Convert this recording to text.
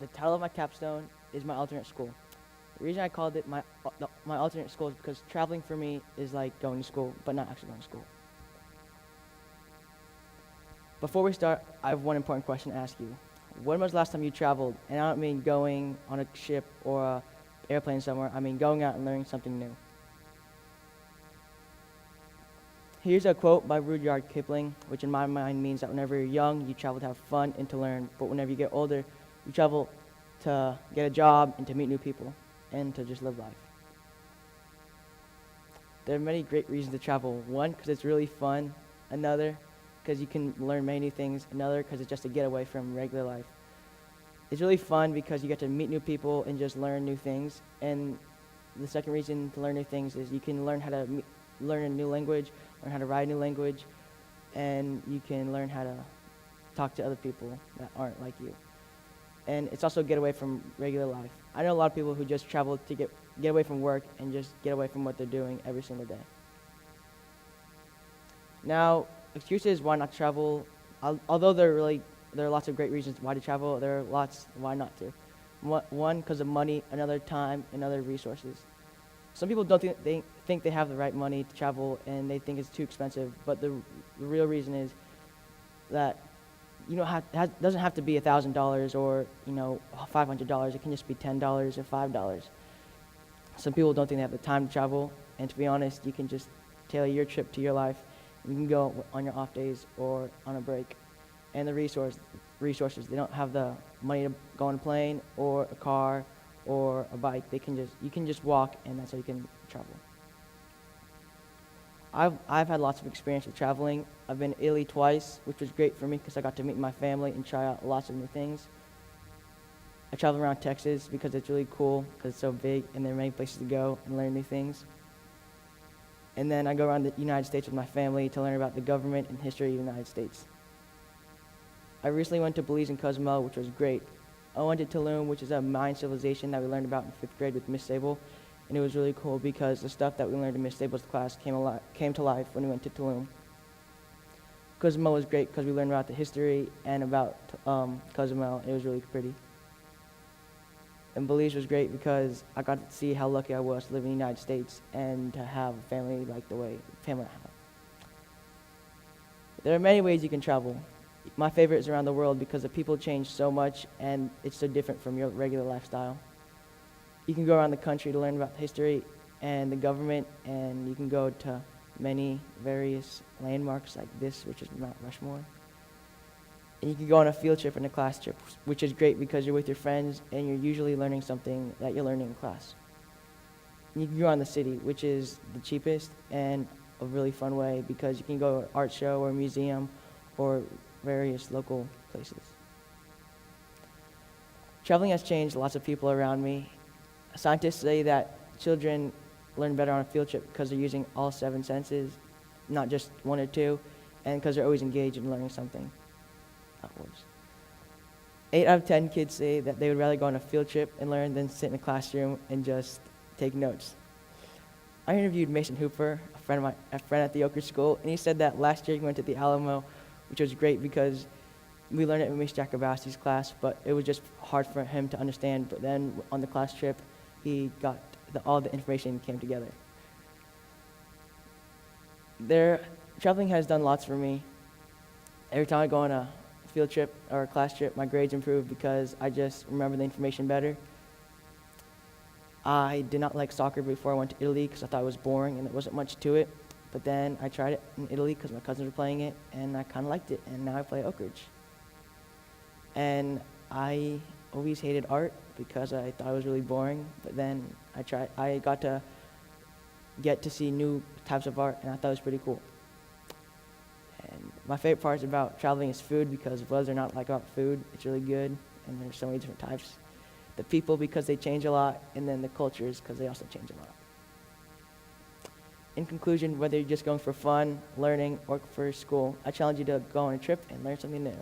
title of my capstone is my alternate school. The reason I called it my alternate school is because traveling for me is like going to school, but not actually going to school. Before we start, I have one important question to ask you. When was the last time you traveled? And I don't mean going on a ship or a airplane somewhere. I mean going out and learning something new. Here's a quote by Rudyard Kipling, which in my mind means that whenever you're young, you travel to have fun and to learn. But whenever you get older, you travel to get a job and to meet new people and to just live life. There are many great reasons to travel. One, because it's really fun. Another, because you can learn many new things. Another, because it's just a getaway from regular life. It's really fun because you get to meet new people and just learn new things. And the second reason to learn new things is you can learn how to learn a new language, learn how to write a new language, and you can learn how to talk to other people that aren't like you. And it's also a getaway from regular life. I know a lot of people who just travel to get away from work and just get away from what they're doing every single day. Now, excuses why not travel, although there are lots of great reasons why to travel, there are lots why not to. One, because of money, another time, and other resources. Some people don't think they have the right money to travel, and they think it's too expensive. But the real reason is that it doesn't have to be $1,000 or $500. It can just be $10 or $5. Some people don't think they have the time to travel, and to be honest, you can just tailor your trip to your life. You can go on your off days or on a break. And the resources, they don't have the money to go on a plane or a car or a bike. You can just walk, and that's how you can travel. I've had lots of experience with traveling. I've been to Italy twice, which was great for me because I got to meet my family and try out lots of new things. I traveled around Texas because it's really cool because it's so big and there are many places to go and learn new things. And then I go around the United States with my family to learn about the government and history of the United States. I recently went to Belize and Cozumel, which was great. I went to Tulum, which is a Mayan civilization that we learned about in 5th grade with Miss Sable. And it was really cool because the stuff that we learned in Miss Sable's class came to life when we went to Tulum. Cozumel was great because we learned about the history and about Cozumel. It was really pretty. And Belize was great because I got to see how lucky I was to live in the United States and to have a family like the family I have. There are many ways you can travel. My favorite is around the world because the people change so much and it's so different from your regular lifestyle. You can go around the country to learn about the history and the government, and you can go to many various landmarks like this, which is Mount Rushmore. And you can go on a field trip and a class trip, which is great because you're with your friends and you're usually learning something that you're learning in class. And you can go on the city, which is the cheapest and a really fun way because you can go to an art show or a museum or various local places. Traveling has changed lots of people around me. Scientists say that children learn better on a field trip because they're using all 7 senses, not just 1 or 2, and because they're always engaged in learning something. 8 out of 10 kids say that they would rather go on a field trip and learn than sit in a classroom and just take notes. I interviewed Mason Hooper, a friend at the Oak Ridge School, and he said that last year he went to the Alamo, which was great because we learned it in Miss Jacobassi's class, but it was just hard for him to understand. But then on the class trip, he got all the information came together. Traveling has done lots for me. Every time I go on a field trip or a class trip, my grades improve because I just remember the information better. I did not like soccer before I went to Italy because I thought it was boring and there wasn't much to it. But then I tried it in Italy because my cousins were playing it, and I kind of liked it, and now I play Oak Ridge. And I always hated art because I thought it was really boring, but then I got to get to see new types of art, and I thought it was pretty cool. And my favorite part about traveling is food because what does there not like about food? It's really good, and there's so many different types. The people because they change a lot, and then the cultures because they also change a lot. In conclusion, whether you're just going for fun, learning, or for school, I challenge you to go on a trip and learn something new.